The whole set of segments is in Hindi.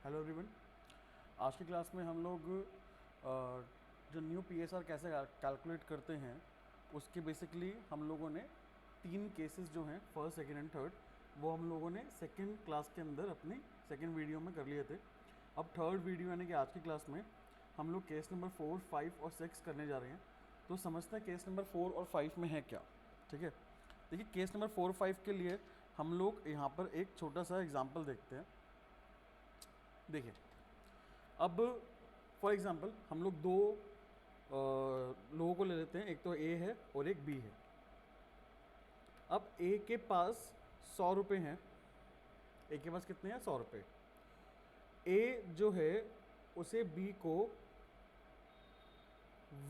Hello everyone. आज की क्लास में हम लोग जो न्यू पीएसआर कैसे कैलकुलेट करते हैं उसके बेसिकली हम लोगों ने 3 केसेस जो हैं फर्स्ट, सेकंड एंड थर्ड वो हम लोगों ने सेकंड क्लास के अंदर अपनी सेकंड वीडियो में कर लिए थे। अब थर्ड वीडियो यानी कि आज की क्लास में हम लोग केस नंबर 4, 5 और 6 करने जा रहे हैं। तो समझते हैं केस नंबर 4 और 5 में है क्या। ठीक है, देखिए केस नंबर 4 और 5 के लिए हम लोग यहाँ पर एक छोटा सा एग्जाम्पल देखते हैं। देखिए, अब फॉर एग्ज़ाम्पल हम लोग दो लोगों को ले लेते हैं, एक तो ए है और एक बी है। अब ए के पास 100 रुपये हैं। ए के पास कितने हैं? 100 रुपये। ए जो है उसे बी को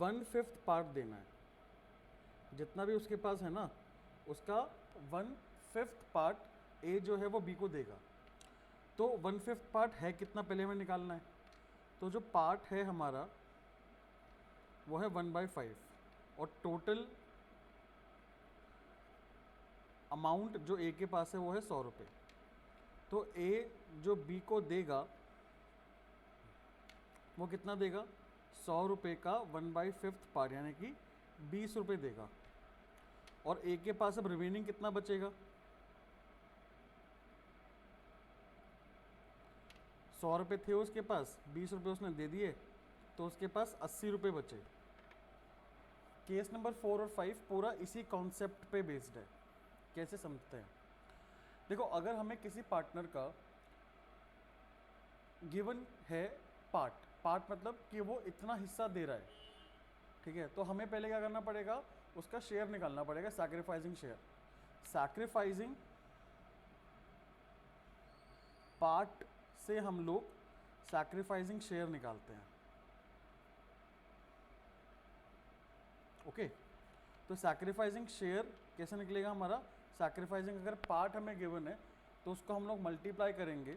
1/5 पार्ट देना है। जितना भी उसके पास है ना, उसका 1/5 पार्ट ए जो है वो बी को देगा। तो 1/5 पार्ट है कितना, पहले हमें निकालना है। तो जो पार्ट है हमारा वो है 1/5 और टोटल अमाउंट जो ए के पास है वो है 100 रुपये। तो ए जो बी को देगा वो कितना देगा? 100 रुपये का 1/5 पार्ट यानी कि 20 रुपये देगा। और ए के पास अब रिमेनिंग कितना बचेगा? 100 रुपये थे उसके पास, 20 रुपये उसने दे दिए, तो उसके पास 80 रुपये बचे। केस नंबर 4 और 5 पूरा इसी कॉन्सेप्ट पे बेस्ड है। कैसे समझते हैं? देखो, अगर हमें किसी पार्टनर का गिवन है पार्ट मतलब कि वो इतना हिस्सा दे रहा है, ठीक है, तो हमें पहले क्या करना पड़ेगा? उसका शेयर निकालना पड़ेगा, सैक्रिफाइसिंग शेयर। सैक्रिफाइसिंग पार्ट से हम लोग सैक्रिफाइसिंग शेयर निकालते हैं। ओके, तो सैक्रिफाइसिंग शेयर कैसे निकलेगा हमारा? सैक्रिफाइसिंग अगर पार्ट हमें गिवन है तो उसको हम लोग मल्टीप्लाई करेंगे।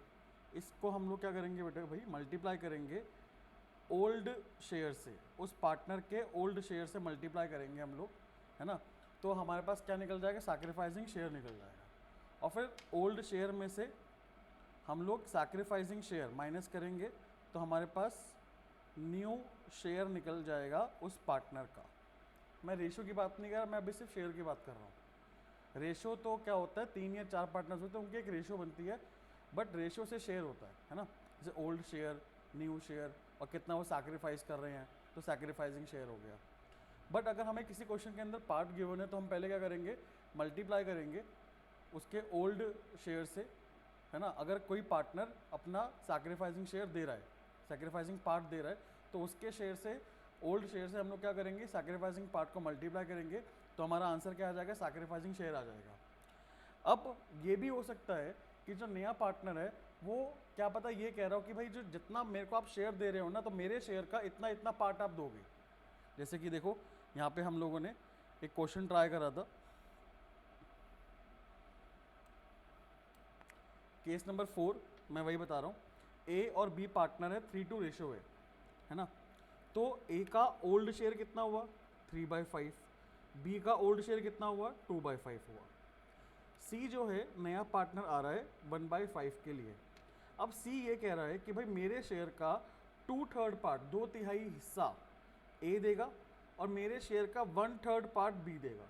इसको हम लोग क्या करेंगे बेटा भाई? मल्टीप्लाई करेंगे ओल्ड शेयर से, उस पार्टनर के ओल्ड शेयर से मल्टीप्लाई करेंगे हम लोग, है ना। तो हमारे पास क्या निकल जाएगा? सैक्रिफाइसिंग शेयर निकल जाएगा। और फिर ओल्ड शेयर में से हम लोग सैक्रिफाइसिंग शेयर माइनस करेंगे तो हमारे पास न्यू शेयर निकल जाएगा उस पार्टनर का। मैं रेशो की बात नहीं कर रहा, मैं अभी सिर्फ शेयर की बात कर रहा हूँ। रेशो तो क्या होता है, 3 या 4 पार्टनर्स होते हैं, उनकी एक रेशो बनती है, बट रेशो से शेयर होता है ना। जैसे ओल्ड शेयर, न्यू शेयर और कितना वो सैक्रिफाइस कर रहे हैं, तो सैक्रिफाइसिंग शेयर हो गया। बट अगर हमें किसी क्वेश्चन के अंदर पार्ट गिवन है तो हम पहले क्या करेंगे? मल्टीप्लाई करेंगे उसके ओल्ड शेयर से, है ना। अगर कोई पार्टनर अपना सैक्रिफाइसिंग शेयर दे रहा है, सैक्रिफाइसिंग पार्ट दे रहा है, तो उसके शेयर से, ओल्ड शेयर से हम लोग क्या करेंगे? सैक्रिफाइसिंग पार्ट को मल्टीप्लाई करेंगे, तो हमारा आंसर क्या आ जाएगा? सैक्रिफाइसिंग शेयर आ जाएगा। अब ये भी हो सकता है कि जो नया पार्टनर है वो क्या पता ये कह रहा हो कि भाई जो जितना मेरे को आप शेयर दे रहे हो ना, तो मेरे शेयर का इतना इतना पार्ट आप दोगे। जैसे कि देखो, यहाँ पे हम लोगों ने एक क्वेश्चन ट्राई करा था, केस नंबर 4, मैं वही बता रहा हूँ। ए और बी पार्टनर है, 3:2 रेशो है ना। तो ए का ओल्ड शेयर कितना हुआ? 3/5। बी का ओल्ड शेयर कितना हुआ? 2/5 हुआ। सी जो है नया पार्टनर आ रहा है 1/5 के लिए। अब सी ये कह रहा है कि भाई मेरे शेयर का 2/3 पार्ट, 2/3 हिस्सा ए देगा और मेरे शेयर का 1/3 पार्ट बी देगा।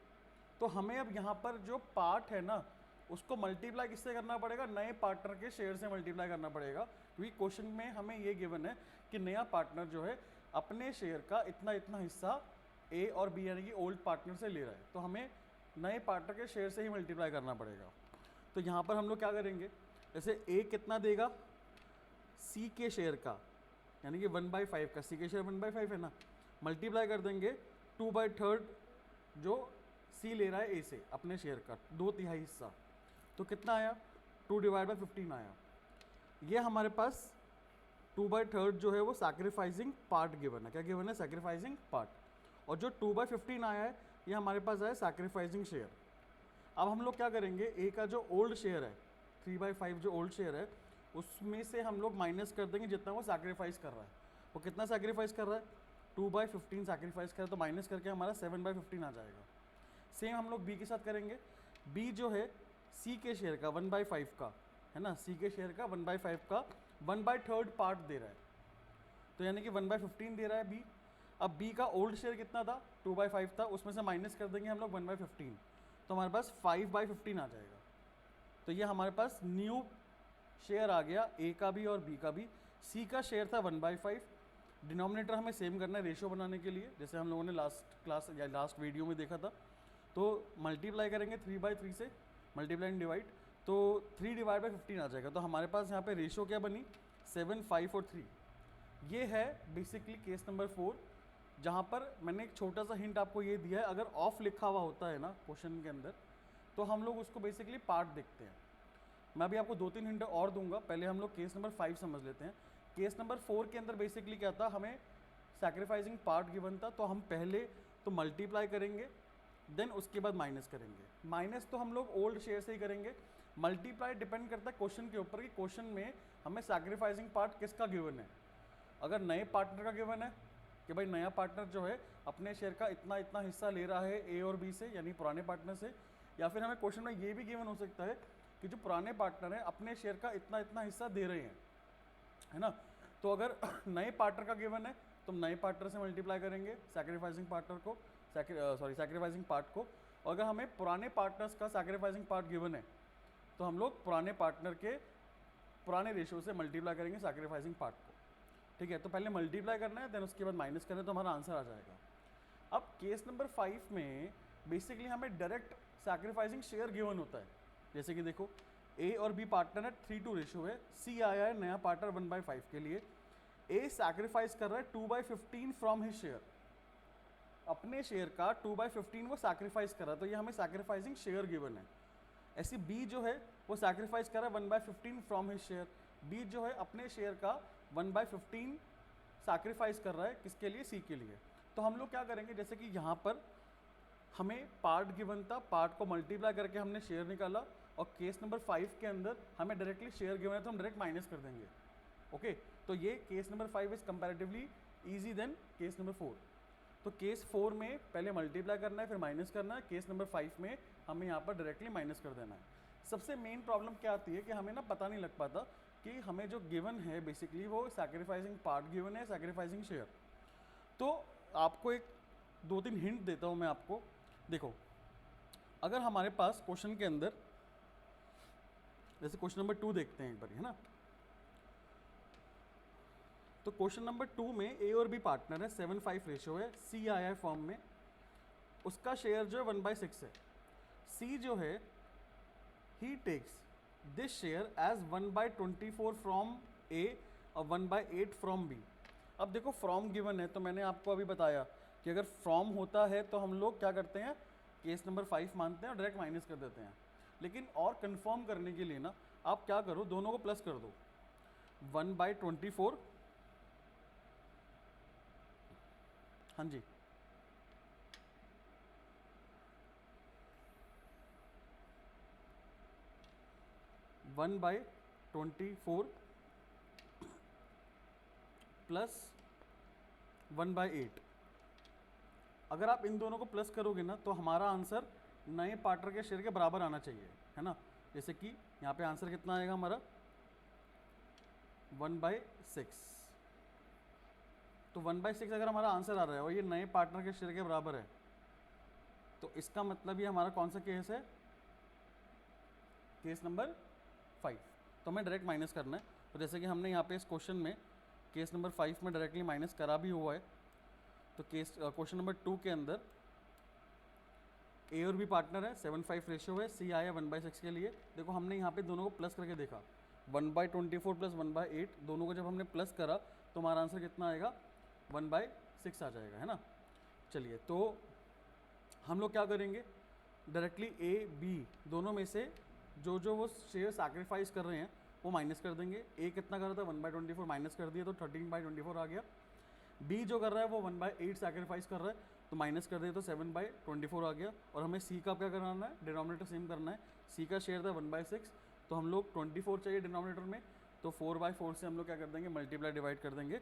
तो हमें अब यहाँ पर जो पार्ट है ना, उसको मल्टीप्लाई किससे करना पड़ेगा? नए पार्टनर के शेयर से मल्टीप्लाई करना पड़ेगा, क्योंकि क्वेश्चन में हमें ये गिवन है कि नया पार्टनर जो है अपने शेयर का इतना इतना हिस्सा ए और बी यानी कि ओल्ड पार्टनर से ले रहा है, तो हमें नए पार्टनर के शेयर से ही मल्टीप्लाई करना पड़ेगा। तो यहाँ पर हम लोग क्या करेंगे? जैसे ए कितना देगा? सी के शेयर का, यानी कि 1/5 का, सी के शेयर 1/5 है ना, मल्टीप्लाई कर देंगे 2/3 जो सी ले रहा है ए से अपने शेयर का 2/3 हिस्सा, तो कितना आया? 2/15 आया। ये हमारे पास 2/3 जो है वो सैक्रिफाइसिंग पार्ट गिवन है। क्या गिवन है? Sacrificing part. और जो 2/15 आया है ये हमारे पास आया सैक्रिफाइसिंग शेयर। अब हम लोग क्या करेंगे? ए का जो ओल्ड शेयर है 3/5 जो ओल्ड शेयर है उसमें से हम लोग माइनस कर देंगे जितना वो सैक्रिफाइस कर रहा है। वो कितना सैक्रिफाइस कर रहा है? 2/15 सैक्रिफाइस कर रहा है, तो माइनस करके हमारा 7/15 आ जाएगा। सेम हम लोग बी के साथ करेंगे। बी जो है सी के शेयर का 1/5 का है ना, सी के शेयर का 1/5 का 1/3 पार्ट दे रहा है, तो यानी कि 1/15 दे रहा है बी। अब बी का ओल्ड शेयर कितना था, 2/5 था, उसमें से माइनस कर देंगे हम लोग 1/15, तो हमारे पास 5/15 आ जाएगा। तो ये हमारे पास न्यू शेयर आ गया ए का भी और बी का भी। सी का शेयर था 1/5, डिनोमिनेटर हमें सेम करना है रेशियो बनाने के लिए, जैसे हम लोगों ने लास्ट क्लास या लास्ट वीडियो में देखा था। तो मल्टीप्लाई करेंगे 3/3 से, मल्टीप्लाई एंड डिवाइड, तो 3/15 आ जाएगा। तो हमारे पास यहाँ पे रेशियो क्या बनी, 7, 5 और 3। ये है बेसिकली केस नंबर 4, जहाँ पर मैंने एक छोटा सा हिंट आपको ये दिया है, अगर ऑफ लिखा हुआ होता है ना क्वेश्चन के अंदर, तो हम लोग उसको बेसिकली पार्ट देखते हैं। मैं अभी आपको 2-3 हिंट और दूंगा, पहले हम लोग केस नंबर 5 समझ लेते हैं। केस नंबर 4 के अंदर बेसिकली क्या था, हमें सैक्रिफाइसिंग पार्ट गिवन था, तो हम पहले तो मल्टीप्लाई करेंगे, देन उसके बाद माइनस करेंगे। माइनस तो हम लोग ओल्ड शेयर से ही करेंगे, मल्टीप्लाई डिपेंड करता है क्वेश्चन के ऊपर कि क्वेश्चन में हमें सैक्रिफाइसिंग पार्ट किसका गिवन है। अगर नए पार्टनर का गिवन है कि भाई नया पार्टनर जो है अपने शेयर का इतना इतना हिस्सा ले रहा है ए और बी से, यानी पुराने पार्टनर से, या फिर हमें क्वेश्चन में ये भी गिवन हो सकता है कि जो पुराने पार्टनर हैं अपने शेयर का इतना इतना हिस्सा दे रहे हैं, है ना। तो अगर नए पार्टनर का गिवन है तो हम नए पार्टनर से मल्टीप्लाई करेंगे सैक्रिफाइसिंग पार्टनर को, सैक्रिफाइसिंग पार्ट को। और अगर हमें पुराने पार्टनर्स का सैक्रिफाइसिंग पार्ट गिवन है तो हम लोग पुराने पार्टनर के पुराने रेशियो से मल्टीप्लाई करेंगे सैक्रिफाइसिंग पार्ट को, ठीक है। तो पहले मल्टीप्लाई करना है, देन उसके बाद माइनस करना है, तो हमारा आंसर आ जाएगा। अब केस नंबर 5 में बेसिकली हमें डायरेक्ट सैक्रिफाइसिंग शेयर गिवन होता है, जैसे कि देखो ए और बी पार्टनर है, 3-2 रेशियो है, सी आया है नया पार्टनर 1/5 के लिए। ए सैक्रिफाइस कर रहा है 2/15 फ्रॉम हिज शेयर, अपने शेयर का 2/15 वो सैक्रिफाइस कर रहा है, तो ये हमें सैक्रिफाइसिंग शेयर गिवन है। ऐसी बी जो है वो सैक्रिफाइस कर रहा है 1/15 फ्रॉम हिज शेयर, बी जो है अपने शेयर का 1/15 सैक्रिफाइस कर रहा है, किसके लिए, सी के लिए। तो हम लोग क्या करेंगे, जैसे कि यहाँ पर हमें पार्ट गिवन था, पार्ट को मल्टीप्लाई करके हमने शेयर निकाला, और केस नंबर 5 के अंदर हमें डायरेक्टली शेयर गिवन है तो हम डायरेक्ट माइनस कर देंगे, ओके। तो ये case number 5 is comparatively easy then case number 4। तो केस 4 में पहले मल्टीप्लाई करना है फिर माइनस करना है, केस नंबर 5 में हमें यहाँ पर डायरेक्टली माइनस कर देना है। सबसे मेन प्रॉब्लम क्या आती है कि हमें ना पता नहीं लग पाता कि हमें जो गिवन है बेसिकली वो सैक्रिफाइसिंग पार्ट गिवन है, सैक्रिफाइसिंग शेयर। तो आपको एक 2-3 हिंट देता हूँ मैं आपको। देखो अगर हमारे पास क्वेश्चन के अंदर, जैसे क्वेश्चन नंबर 2 देखते हैं एक बार, है ना। तो क्वेश्चन नंबर 2 में ए और बी पार्टनर है, 7-5 रेशियो है, सी आया है फॉर्म में, उसका शेयर जो है 1/6 है। सी जो है he takes this share as 1/24 from A और 1/8 फ्रॉम बी। अब देखो फ्रॉम गिवन है, तो मैंने आपको अभी बताया कि अगर फ्रॉम होता है तो हम लोग क्या करते हैं, केस नंबर 5 मानते हैं और डायरेक्ट माइनस कर देते हैं। लेकिन और कंफर्म करने के लिए ना आप क्या करो, दोनों को प्लस कर दो, 1/24, हाँ जी, वन बाई 24 प्लस 1/8। अगर आप इन दोनों को प्लस करोगे ना तो हमारा आंसर नए पार्टनर के शेयर के बराबर आना चाहिए, है ना। जैसे कि यहाँ पे आंसर कितना आएगा हमारा, 1/6। तो 1/6 अगर हमारा आंसर आ रहा है और ये नए पार्टनर के शेयर के बराबर है, तो इसका मतलब ये हमारा कौन सा केस है, केस नंबर 5। तो हमें डायरेक्ट माइनस करना है। तो जैसे कि हमने यहाँ पे इस क्वेश्चन में केस नंबर 5 में डायरेक्टली माइनस करा भी हुआ है। तो केस क्वेश्चन नंबर 2 के अंदर ए और बी पार्टनर है, 7-5 रेशियो है, सी आया 1/6 के लिए। देखो हमने यहाँ पे दोनों को प्लस करके देखा, 1/24 प्लस 1/8, दोनों को जब हमने प्लस करा तो हमारा आंसर कितना आएगा, 1/6 आ जाएगा, है ना। चलिए तो हम लोग क्या करेंगे, डायरेक्टली ए बी दोनों में से जो वो शेयर सैक्रिफाइस कर रहे हैं वो माइनस कर देंगे। ए कितना कर रहा था, 1/24 माइनस कर दिया तो 13/24 आ गया। बी जो कर रहा है वो 1/8 सैक्रिफाइस कर रहा है तो माइनस कर दिया तो 7/24 आ गया। और हमें सी का क्या कराना है, डिनोमिनेटर सेम करना है। सी का शेयर था 1/6, तो हम लोग 24 चाहिए डिनोमिनेटर में, तो 4/4 से हम लोग क्या कर देंगे, मल्टीप्लाई डिवाइड कर देंगे।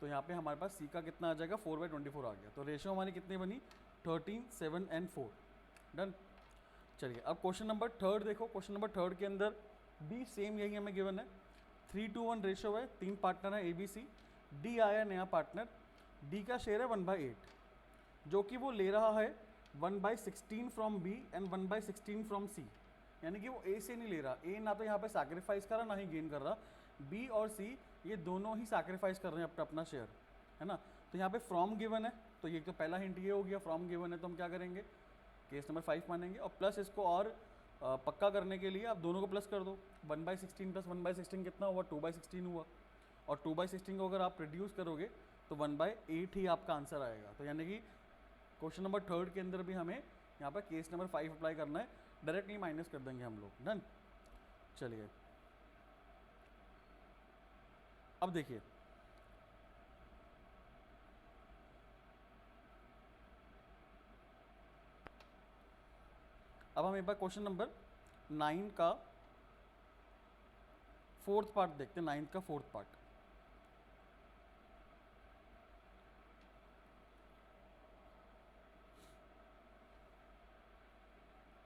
तो यहाँ पे हमारे पास सी का कितना आ जाएगा, 4/24 आ गया। तो रेशियो हमारी कितनी बनी, 13, 7 एंड 4। डन। चलिए अब क्वेश्चन नंबर 3 देखो। क्वेश्चन नंबर 3 के अंदर बी सेम यही हमें गिवन है, 3:1 रेशो है, 3 पार्टनर है ABC। डी आया नया पार्टनर, डी का शेयर है 1/8, जो कि वो ले रहा है 1/16 फ्रॉम बी एंड 1/16 फ्रॉम सी, यानी कि वो ए से नहीं ले रहा। ए ना तो यहाँ पे सैक्रिफाइस कर रहा ना ही गेन कर रहा, बी और सी ये दोनों ही सैक्रिफाइस कर रहे हैं अपना अपना शेयर, है ना। तो यहाँ पे फ्रॉम गिवन है, तो ये तो पहला हिंट ये हो गया, फ्रॉम गिवन है तो हम क्या करेंगे, केस नंबर 5 मानेंगे। और प्लस इसको और पक्का करने के लिए आप दोनों को प्लस कर दो, 1/16 प्लस 1/16 कितना हुआ, 2/16 हुआ। और 2/16 को अगर आप रिड्यूस करोगे तो 1/8 ही आपका आंसर आएगा। तो यानी कि क्वेश्चन नंबर 3 के अंदर भी हमें यहाँ पर केस नंबर 5 अप्लाई करना है, डायरेक्टली माइनस कर देंगे हम लोग। डन। चलिए अब देखिए, अब हम एक बार क्वेश्चन नंबर 9 का 4th पार्ट देखते हैं, 9th का 4th पार्ट।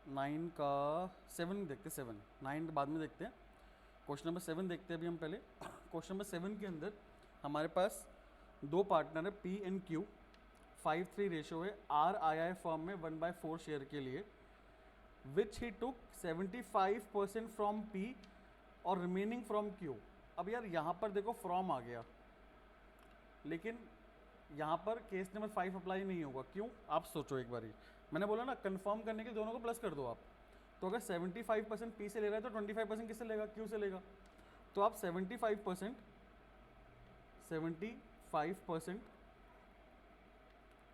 नाइन का 7 देखते हैं, 7 9 बाद में देखते हैं, क्वेश्चन नंबर 7 देखते हैं अभी हम पहले। क्वेश्चन नंबर 7 के अंदर हमारे पास दो पार्टनर है P एंड Q, 5:3 रेशो है, R आया है फॉर्म में 1/4 शेयर के लिए, विच ही टुक 75% फ्रॉम P और रिमेनिंग फ्रॉम Q। अब यार यहाँ पर देखो फ्रॉम आ गया, लेकिन यहाँ पर केस नंबर 5 अप्लाई नहीं होगा। क्यों, आप सोचो एक बारी, मैंने बोला ना कंफर्म करने के लिए दोनों को प्लस कर दो आप। तो अगर 75% P से ले रहा है तो 25% किससे लेगा, Q से लेगा। तो आप 75%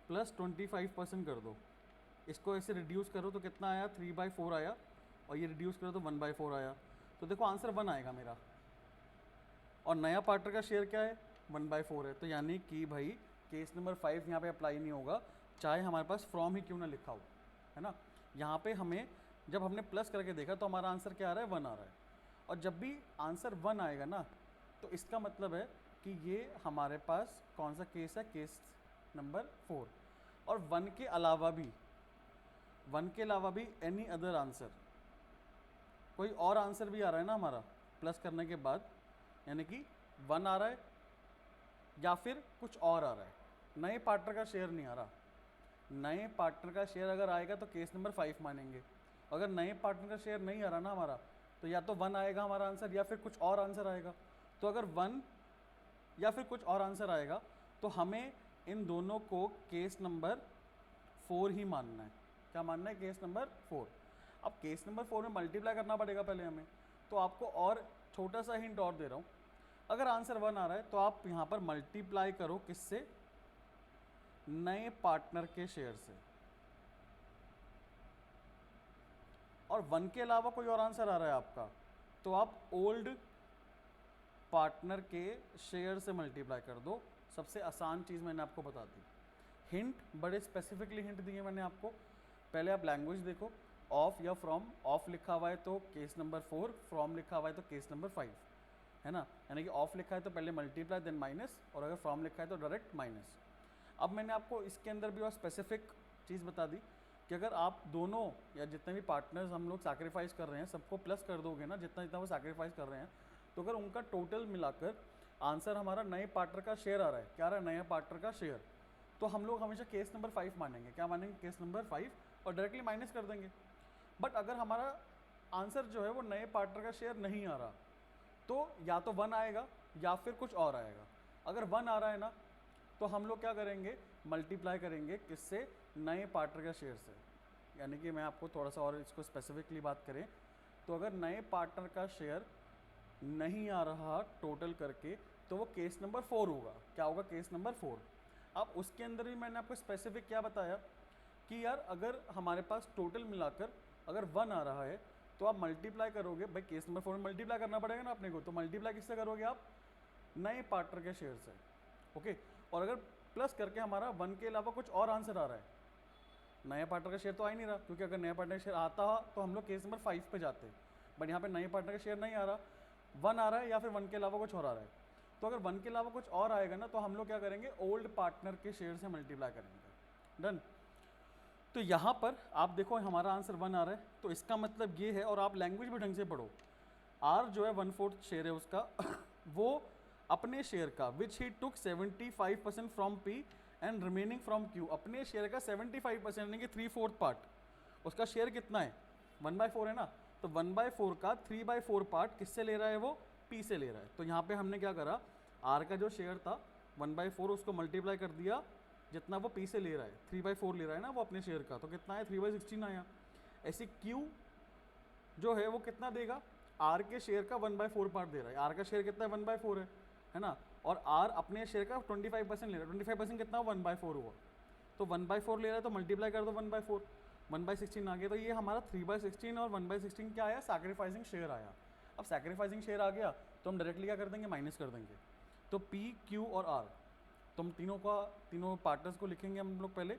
प्लस 25% कर दो, इसको ऐसे रिड्यूस करो तो कितना आया, 3/4 आया, और ये रिड्यूस करो तो 1/4 आया। तो देखो आंसर 1 आएगा मेरा, और नया पार्टनर का शेयर क्या है, 1/4 है। तो यानी कि भाई केस नंबर 5 यहाँ पे अप्लाई नहीं होगा, चाहे हमारे पास फ्रॉम ही क्यों ना लिखा हो, है ना। यहाँ पे हमें जब हमने प्लस करके देखा तो हमारा आंसर क्या आ रहा है, 1 आ रहा है। और जब भी आंसर 1 आएगा ना, तो इसका मतलब है कि ये हमारे पास कौन सा केस है, केस नंबर 4। और 1 के अलावा भी एनी अदर आंसर, कोई और आंसर भी आ रहा है ना हमारा प्लस करने के बाद, यानी कि 1 आ रहा है या फिर कुछ और आ रहा है, नए पार्टनर का शेयर नहीं आ रहा। नए पार्टनर का शेयर अगर आएगा तो केस नंबर 5 मानेंगे। अगर नए पार्टनर का शेयर नहीं आ रहा ना हमारा, तो या तो 1 आएगा हमारा आंसर या फिर कुछ और आंसर आएगा। तो अगर 1 या फिर कुछ और आंसर आएगा तो हमें इन दोनों को केस नंबर 4 ही मानना है। क्या मानना है, केस नंबर 4। अब केस नंबर 4 में मल्टीप्लाई करना पड़ेगा पहले हमें, तो आपको और छोटा सा हिंट और दे रहा हूँ। अगर आंसर 1 आ रहा है तो आप यहाँ पर मल्टीप्लाई करो किससे, नए पार्टनर के शेयर से। और 1 के अलावा कोई और आंसर आ रहा है आपका, तो आप ओल्ड पार्टनर के शेयर से मल्टीप्लाई कर दो। सबसे आसान चीज़ मैंने आपको बता दी। हिंट बड़े स्पेसिफिकली हिंट दिए मैंने आपको। पहले आप लैंग्वेज देखो, ऑफ या फ्रॉम, ऑफ लिखा हुआ है तो केस नंबर 4, फ्रॉम लिखा हुआ है तो केस नंबर 5, है ना। यानी कि ऑफ लिखा है तो पहले मल्टीप्लाई देन माइनस, और अगर फ्रॉम लिखा है तो डायरेक्ट माइनस। अब मैंने आपको इसके अंदर भी और स्पेसिफिक चीज़ बता दी कि अगर आप दोनों या जितने भी पार्टनर्स हम लोग सैक्रिफाइस कर रहे हैं सबको प्लस कर दोगे ना, जितना जितना वो सैक्रिफाइस कर रहे हैं, तो अगर उनका टोटल मिलाकर आंसर हमारा नए पार्टनर का शेयर आ रहा है, क्या आ रहा है, नया पार्टनर का शेयर, तो हम लोग हमेशा केस नंबर 5 मानेंगे। क्या मानेंगे, केस नंबर 5, और डायरेक्टली माइनस कर देंगे। बट अगर हमारा आंसर जो है वो नए पार्टनर का शेयर नहीं आ रहा, तो या तो 1 आएगा या फिर कुछ और आएगा। अगर 1 आ रहा है ना, तो हम लोग क्या करेंगे, मल्टीप्लाई करेंगे किससे, नए पार्टनर का शेयर से। यानी कि मैं आपको थोड़ा सा और इसको स्पेसिफिकली बात करें तो अगर नए पार्टनर का शेयर नहीं आ रहा टोटल करके, तो वो केस नंबर 4 होगा। क्या होगा, केस नंबर 4। अब उसके अंदर भी मैंने आपको स्पेसिफिक क्या बताया कि यार अगर हमारे पास टोटल मिलाकर अगर 1 आ रहा है तो आप मल्टीप्लाई करोगे, भाई केस नंबर 4 में मल्टीप्लाई करना पड़ेगा ना अपने को, तो मल्टीप्लाई किससे करोगे आप, नए पार्टनर के शेयर से। ओके, और अगर प्लस करके हमारा 1 के अलावा कुछ और आंसर आ रहा है, नया पार्टनर का शेयर तो आ ही नहीं रहा, क्योंकि अगर नया पार्टनर का शेयर आता तो हम लोग केस नंबर 5 पे जाते, बट यहाँ पे नए पार्टनर का शेयर नहीं आ रहा, 1 आ रहा है या फिर 1 के अलावा कुछ और आ रहा है। तो अगर 1 के अलावा कुछ और आएगा ना, तो हम लोग क्या करेंगे, ओल्ड पार्टनर के शेयर से मल्टीप्लाई करेंगे। डन। तो यहाँ पर आप देखो हमारा आंसर 1 आ रहा है, तो इसका मतलब ये है, और आप लैंग्वेज भी ढंग से पढ़ो, आर जो है 1/4 शेयर है उसका वो अपने शेयर का विच ही टुक 75% from P and remaining from Q, अपने शेयर का 75% यानी कि 3/4 पार्ट उसका शेयर कितना है 1/4 है ना, तो 1/4 का 3/4 पार्ट किससे ले रहा है वो पी से ले रहा है। तो यहाँ पे हमने क्या करा, आर का जो शेयर था 1/4 उसको मल्टीप्लाई कर दिया जितना वो पी से ले रहा है, 3/4 ले रहा है ना वो अपने शेयर का, तो कितना है 3/16 आया। ऐसे क्यू जो है वो कितना देगा, आर के शेयर का 1/4 पार्ट दे रहा है, आर का शेयर कितना है 1/4 है ना, और आर अपने शेयर का 25% ले रहा है, 25% कितना 1/4 हुआ, तो 1/4 ले रहा है तो मल्टीप्लाई कर दो 1/4, 1/16 आ गया। तो ये हमारा 3/16 और 1/16 क्या आया, सैक्रिफाइसिंग शेयर आया। अब सैक्रिफाइसिंग शेयर आ गया तो हम डायरेक्टली क्या कर देंगे, माइनस कर देंगे। तो पी क्यू और आर, तो हम तीनों पार्टनर्स को लिखेंगे हम लोग पहले,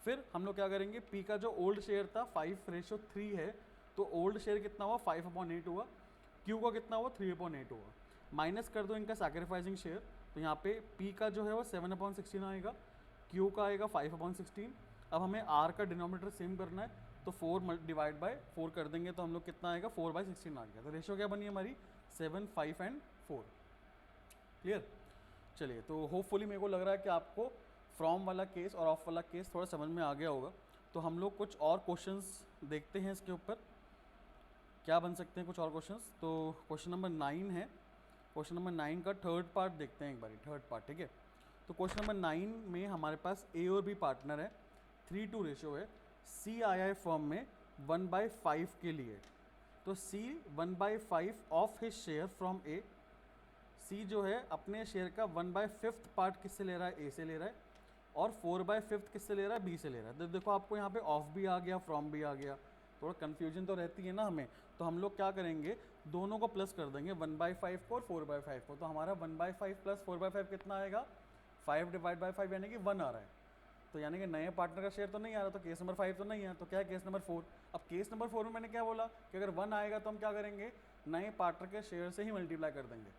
फिर हम लोग क्या करेंगे, पी का जो ओल्ड शेयर था 5:3 है, तो ओल्ड शेयर कितना हुआ 5/8 हुआ, क्यू का कितना हुआ 3/8 हुआ, माइनस कर दो इनका सैक्रिफाइसिंग शेयर, तो यहाँ पे पी का जो है वो 7/16 आएगा, क्यू का आएगा 5/16। अब हमें आर का डिनोमिनेटर सेम करना है, तो 4 डिवाइड बाय 4 कर देंगे तो हम लोग कितना आएगा 4/16 आ गया। तो रेशो क्या बनी हमारी 7, 5 एंड 4। क्लियर। चलिए, तो होपफुली मेरे को लग रहा है कि आपको फ्रॉम वाला केस और ऑफ वाला केस थोड़ा समझ में आ गया होगा। तो हम लोग कुछ और क्वेश्चंस देखते हैं इसके ऊपर, क्या बन सकते हैं कुछ और क्वेश्चंस। तो क्वेश्चन नंबर 9 है, क्वेश्चन नंबर 9 का थर्ड पार्ट देखते हैं एक बारी, थर्ड पार्ट, ठीक है। तो क्वेश्चन नंबर 9 में हमारे पास ए और बी पार्टनर है, 3:2 रेशो है, सी आया है फॉर्म में 1/5 के लिए, तो सी 1/5 ऑफ हिज शेयर फ्रॉम ए, सी जो है अपने शेयर का 1/5 पार्ट किससे ले रहा है, ए से ले रहा है, और 4/5 किससे ले रहा है, बी से ले रहा है। तो देखो आपको यहाँ पे ऑफ भी आ गया, फ्रॉम भी आ गया, थोड़ा कन्फ्यूजन तो रहती है ना हमें, तो हम लोग क्या करेंगे, दोनों को प्लस कर देंगे, 1/5 को और 4/5 को। तो हमारा 1/5 प्लस 4/5 कितना आएगा, 5 डिवाइड बाई 5 यानी कि 1 आ रहा है, तो यानी कि नए पार्टनर का शेयर तो नहीं आ रहा, तो केस नंबर 5 तो नहीं है, तो क्या है केस नंबर 4। अब केस नंबर 4 में मैंने क्या बोला कि अगर 1 आएगा तो हम क्या करेंगे, नए पार्टनर के शेयर से ही मल्टीप्लाई कर देंगे,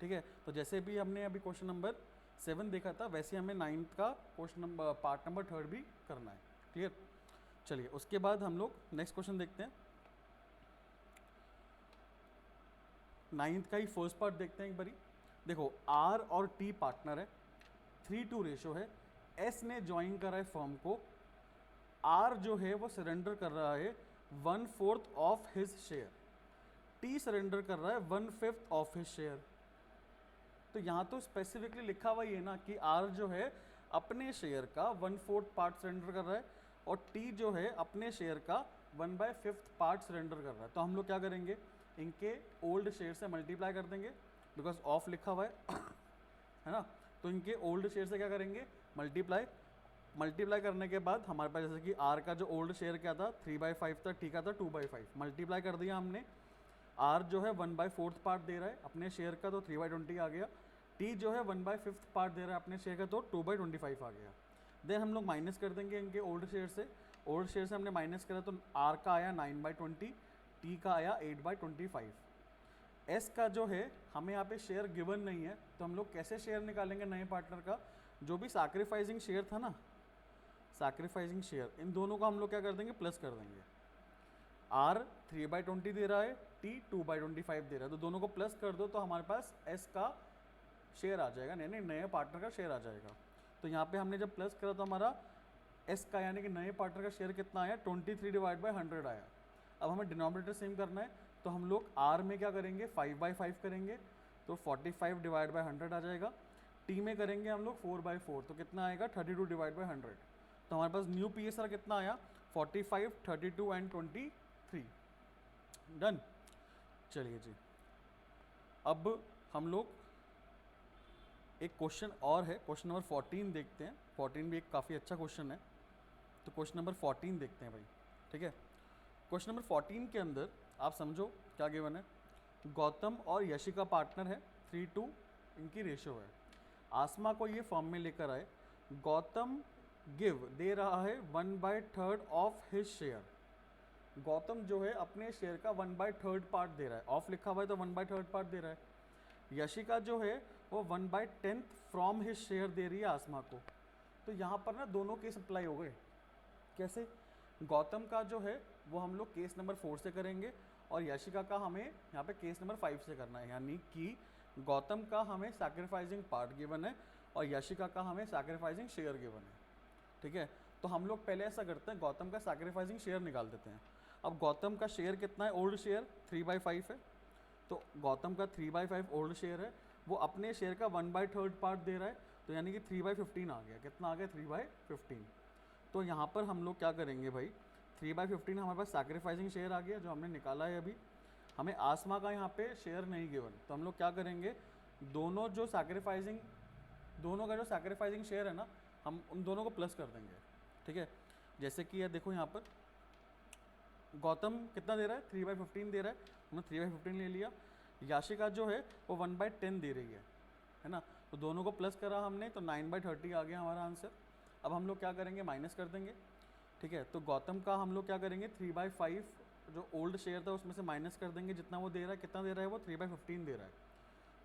ठीक है। तो जैसे भी हमने अभी क्वेश्चन नंबर 7 देखा था, वैसे हमें 9th का क्वेश्चन नंबर पार्ट नंबर 3 भी करना है। क्लियर। चलिए, उसके बाद हम लोग नेक्स्ट क्वेश्चन देखते हैं, 9th का ही फर्स्ट पार्ट देखते हैं एक बारी। देखो आर और टी पार्टनर है, 3:2 रेशो है, एस ने ज्वाइन करा है फर्म को, आर जो है वो सरेंडर कर रहा है 1/4 of his share, T surrender कर रहा है 1/5 ऑफ हिज शेयर। तो यहाँ तो स्पेसिफिकली लिखा हुआ ही है ना कि आर जो है अपने शेयर का 1/4 पार्ट सरेंडर कर रहा है, और टी जो है अपने शेयर का 1/5 पार्ट सरेंडर कर रहा है। तो हम लोग क्या करेंगे, इनके ओल्ड शेयर से मल्टीप्लाई कर देंगे, बिकॉज ऑफ लिखा हुआ है ना, तो इनके ओल्ड शेयर से क्या करेंगे, मल्टीप्लाई करने के बाद हमारे पास जैसे कि आर का जो ओल्ड शेयर क्या था 3/5 था, टी का था 2/5, मल्टीप्लाई कर दिया हमने, आर जो है 1/4 पार्ट दे रहा है अपने शेयर का, तो 3/20 आ गया, टी जो है 1/5 पार्ट दे रहा है अपने शेयर का, तो 2/25 आ गया। देन हम लोग माइनस कर देंगे इनके ओल्ड शेयर से, ओल्ड शेयर से हमने माइनस करा तो आर का आया 9/20, टी का आया 8/25। एस का जो है हमें यहाँ पे शेयर गिवन नहीं है, तो हम लोग कैसे शेयर निकालेंगे नए पार्टनर का, जो भी सैक्रिफाइसिंग शेयर था ना, सैक्रिफाइसिंग शेयर, इन दोनों को हम लोग क्या कर देंगे, प्लस कर देंगे। आर 3/20 दे रहा है, टी 2/25 दे रहा है, तो दोनों को प्लस कर दो तो हमारे पास एस का शेयर आ जाएगा, नहीं नए पार्टनर का शेयर आ जाएगा। तो यहाँ पे हमने जब प्लस करा तो हमारा एस का यानी कि नए पार्टनर का शेयर कितना आया, 23 डिवाइड बाई 100 आया। अब हमें डिनोमिनेटर सेम करना है, तो हम लोग आर में क्या करेंगे 5/5 करेंगे, तो 45 डिवाइड बाई 100 आ जाएगा। टी में करेंगे हम लोग 4/4, तो कितना आएगा 32 डिवाइड बाई 100। तो हमारे पास न्यू पी एस आर कितना आया 45, 32 एंड 23। डन। चलिए जी, अब हम लोग एक क्वेश्चन और है, क्वेश्चन नंबर 14 देखते हैं। 14 भी एक काफ़ी अच्छा क्वेश्चन है, तो क्वेश्चन नंबर 14 देखते हैं भाई, ठीक है। क्वेश्चन नंबर 14 के अंदर आप समझो क्या गिवन है, गौतम और यशी का पार्टनर है, 3:2 इनकी रेशो है, आसमा को ये फॉर्म में लेकर आए, गौतम गिव दे रहा है 1/3 ऑफ हिज शेयर, गौतम जो है अपने शेयर का 1/3 पार्ट दे रहा है, ऑफ लिखा हुआ है तो 1/3 पार्ट दे रहा है। यशिका जो है वो 1/10 फ्रॉम हिज शेयर दे रही है आसमा को। तो यहाँ पर ना दोनों केस अप्लाई हो गए। कैसे, गौतम का जो है वो हम लोग केस नंबर 4 से करेंगे, और यशिका का हमें यहाँ पे केस नंबर 5 से करना है, यानी कि गौतम का हमें सैक्रिफाइसिंग पार्ट गिवन है और यशिका का हमें सैक्रिफाइसिंग शेयर गिवन है। ठीक है, तो हम लोग पहले ऐसा करते हैं, गौतम का सैक्रिफाइसिंग शेयर निकाल देते हैं। अब गौतम का शेयर कितना है, ओल्ड शेयर 3/5 है, तो गौतम का 3/5 ओल्ड शेयर है, वो अपने शेयर का 1/3 पार्ट दे रहा है, तो यानी कि 3/15 आ गया। कितना आ गया, 3/15। तो यहाँ पर हम लोग क्या करेंगे भाई, 3/15 हमारे पास सैक्रिफाइसिंग शेयर आ गया जो हमने निकाला है अभी। हमें आसमा का यहाँ पे शेयर नहीं गिवन, तो हम लोग क्या करेंगे, दोनों का जो सैक्रिफाइसिंग शेयर है ना, हम उन दोनों को प्लस कर देंगे। ठीक है, जैसे कि ये देखो यहाँ पर गौतम कितना दे रहा है, 3/15 दे रहा है, हमने 3/15 ले लिया। याशिका जो है वो 1/10 दे रही है ना, तो दोनों को प्लस करा हमने, तो 9/30 आ गया हमारा आंसर। अब हम लोग क्या करेंगे, माइनस कर देंगे। ठीक है, तो गौतम का हम लोग क्या करेंगे, 3/5 जो ओल्ड शेयर था उसमें से माइनस कर देंगे, जितना वो दे रहा है, कितना दे रहा है वो 3/15 दे रहा है,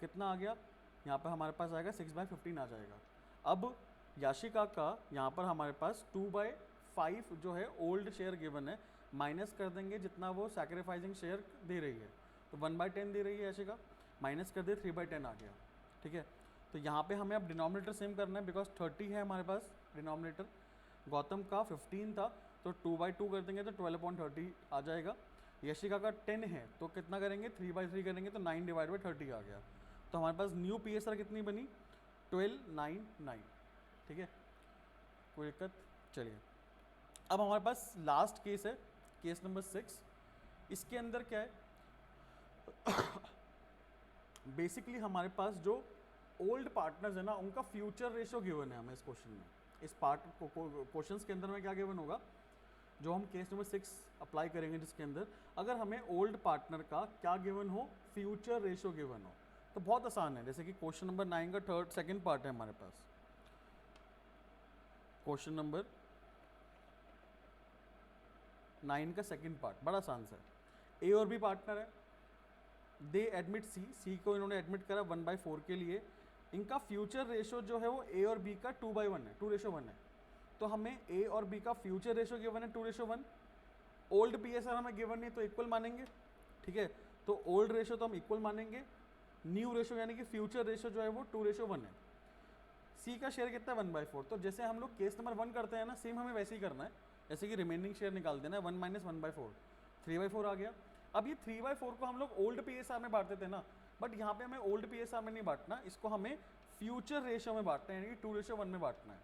कितना आ गया, यहाँ पर हमारे पास आएगा 6/15 आ जाएगा। अब याशिका का यहाँ पर हमारे पास 2/5 जो है ओल्ड शेयर गिवन है, माइनस कर देंगे जितना वो सैक्रिफाइसिंग शेयर दे रही है, तो 1/10 दे रही है याशिका, माइनस कर दे 3/10 आ गया। ठीक है, तो यहाँ पे हमें अब डिनोमिनेटर सेम करना है, बिकॉज 30 है हमारे पास डिनोमिनेटर, गौतम का 15 था, तो 2/2 कर देंगे तो 12/30 आ जाएगा। यशिका का 10 है, तो कितना करेंगे, 3/3 करेंगे तो 9/30 आ गया। तो हमारे पास न्यू PSR कितनी बनी, 1299। ठीक है, कोई दिक्कत, चलिए अब हमारे पास लास्ट केस है, केस नंबर 6। इसके अंदर क्या है, बेसिकली हमारे पास जो ओल्ड पार्टनर्स है ना, उनका फ्यूचर रेशो गिवन है हमें इस क्वेश्चन में। इस पार्ट क्वेश्चंस के अंदर में क्या गिवन होगा, जो हम केस नंबर 6 अप्लाई करेंगे, जिसके अंदर अगर हमें ओल्ड पार्टनर का क्या गिवन हो, फ्यूचर रेशो गिवन हो, तो बहुत आसान है। जैसे कि क्वेश्चन नंबर 9 का सेकंड पार्ट है हमारे पास, क्वेश्चन नंबर 9 का सेकंड पार्ट बड़ा आसान सा है। ए और बी पार्टनर है, दे एडमिट सी को इन्होंने एडमिट करा 1/4 के लिए। इनका फ्यूचर रेशो जो है वो ए और बी का 2/1 है, 2:1 है। तो हमें ए और बी का फ्यूचर रेशो गिवन है 2:1। ओल्ड PSR हमें गिवन नहीं, तो इक्वल मानेंगे। ठीक है, तो ओल्ड रेशो तो हम इक्वल मानेंगे, न्यू रेशो यानी कि फ्यूचर रेशो जो है वो 2:1 है। सी का शेयर कितना है, 1/4। तो जैसे हम लोग केस नंबर 1 करते हैं ना, सेम हमें वैसे ही करना है, जैसे कि रिमेनिंग शेयर निकाल देना है, 1 - 1/4, 3/4 आ गया। अब ये 3/4 को हम लोग ओल्ड PSR में बांटते थे ना, बट यहाँ पे हमें ओल्ड PSR में नहीं बांटना, इसको हमें फ्यूचर रेशो में बांटना है, यानी कि 2:1 में बांटना है।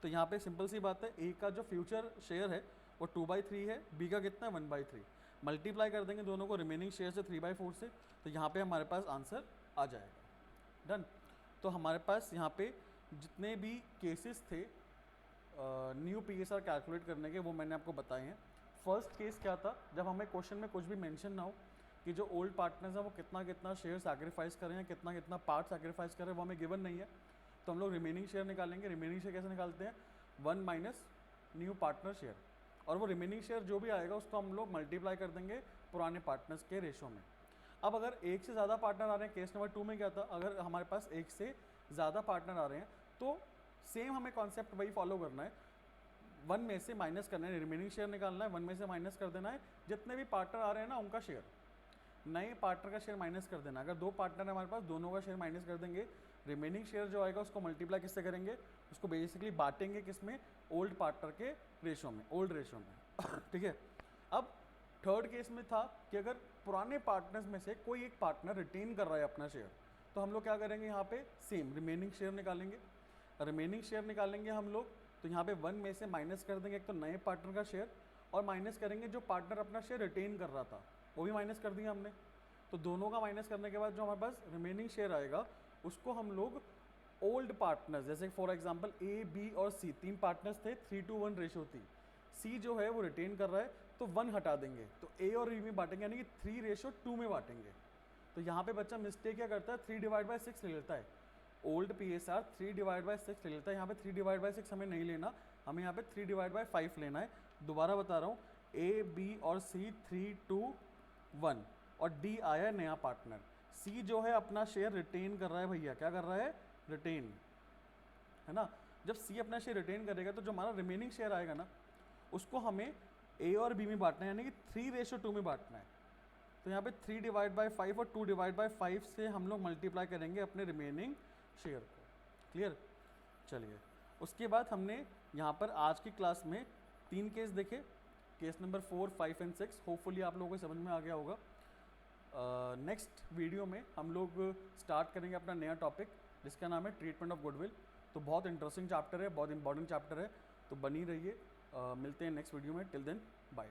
तो यहाँ पे सिंपल सी बात है, ए का जो फ्यूचर शेयर है वो 2/3 है, बी का कितना है 1/3, मल्टीप्लाई कर देंगे दोनों को रिमेनिंग शेयर से 3/4 से, तो यहाँ पे हमारे पास आंसर आ जाएगा। डन। तो हमारे पास यहाँ पे जितने भी केसेस थे न्यू PSR कैलकुलेट करने के, वो मैंने आपको बताए हैं। फर्स्ट केस क्या था, जब हमें क्वेश्चन में कुछ भी मेंशन ना हो कि जो ओल्ड पार्टनर्स हैं वो कितना कितना शेयर सैक्रिफाइस करें या कितना कितना पार्ट सैक्रिफाइस करें, वो हमें गिवन नहीं है, तो हम लोग रिमेनिंग शेयर निकालेंगे। रिमेनिंग शेयर कैसे निकालते हैं, 1 - न्यू पार्टनर शेयर, और वो रिमेनिंग शेयर जो भी आएगा उसको हम लोग मल्टीप्लाई कर देंगे पुराने पार्टनर्स के रेशो में। अब अगर एक से ज़्यादा पार्टनर आ रहे हैं, केस नंबर 2 में क्या था, अगर हमारे पास एक से ज़्यादा पार्टनर आ रहे हैं तो सेम हमें कॉन्सेप्ट वही फॉलो करना है, 1 में से माइनस करना है, रिमेनिंग शेयर निकालना है, 1 में से माइनस कर देना है जितने भी पार्टनर आ रहे हैं ना उनका शेयर, नए पार्टनर का शेयर माइनस कर देना। अगर 2 पार्टनर है हमारे पास, दोनों का शेयर माइनस कर देंगे, रिमेनिंग शेयर जो आएगा उसको मल्टीप्लाई किससे करेंगे, उसको बेसिकली बांटेंगे किसमें, ओल्ड पार्टनर के रेशो में, ओल्ड रेशो में। ठीक है, अब थर्ड केस में था कि अगर पुराने पार्टनर्स में से कोई एक पार्टनर रिटेन कर रहा है अपना शेयर, तो हम लोग क्या करेंगे, यहाँ पे सेम रिमेनिंग शेयर निकालेंगे। रिमेनिंग शेयर निकालेंगे हम लोग, तो यहाँ पे 1 में से माइनस कर देंगे एक तो नए पार्टनर का शेयर, और माइनस करेंगे जो पार्टनर अपना शेयर रिटेन कर रहा था, वो भी माइनस कर दिया हमने। तो दोनों का माइनस करने के बाद जो हमारे पास रिमेनिंग शेयर आएगा उसको हम लोग ओल्ड पार्टनर्स, जैसे फॉर एग्जांपल ए, बी और सी, 3 पार्टनर्स थे, 3:1 रेशो थी। सी जो है वो रिटेन कर रहा है तो 1 हटा देंगे, तो ए और बी में बांटेंगे, यानी कि 3:2 में बांटेंगे। तो यहाँ पे बच्चा मिस्टेक क्या करता है, 3/6 ले लेता है। ओल्ड PSR 3/6 ले लेता है, यहाँ पे 3/6 हमें नहीं लेना, हमें यहाँ पे 3/5 लेना है। दोबारा बता रहा हूँ, ए, बी और सी 3:1, और डी आया नया पार्टनर। सी जो है अपना शेयर रिटेन कर रहा है भैया, क्या कर रहा है, रिटेन, है ना। जब सी अपना शेयर रिटेन करेगा तो जो हमारा रिमेनिंग शेयर आएगा ना, उसको हमें ए और बी में बांटना है, यानी कि 3:2 में बांटना है। तो यहाँ पे 3 डिवाइड बाई 5 और 2 डिवाइड बाई 5 से हम लोग मल्टीप्लाई करेंगे अपने रिमेनिंग शेयर को। क्लियर? चलिए, उसके बाद हमने यहाँ पर आज की क्लास में 3 केस देखे, केस नंबर 4, 5 एंड 6। होपफुली आप लोगों को समझ में आ गया होगा। नेक्स्ट वीडियो में हम लोग स्टार्ट करेंगे अपना नया टॉपिक जिसका नाम है ट्रीटमेंट ऑफ गुडविल। तो बहुत इंटरेस्टिंग चैप्टर है, बहुत इंपॉर्टेंट चैप्टर है, तो बनी रहिए। मिलते हैं नेक्स्ट वीडियो में। Till then bye.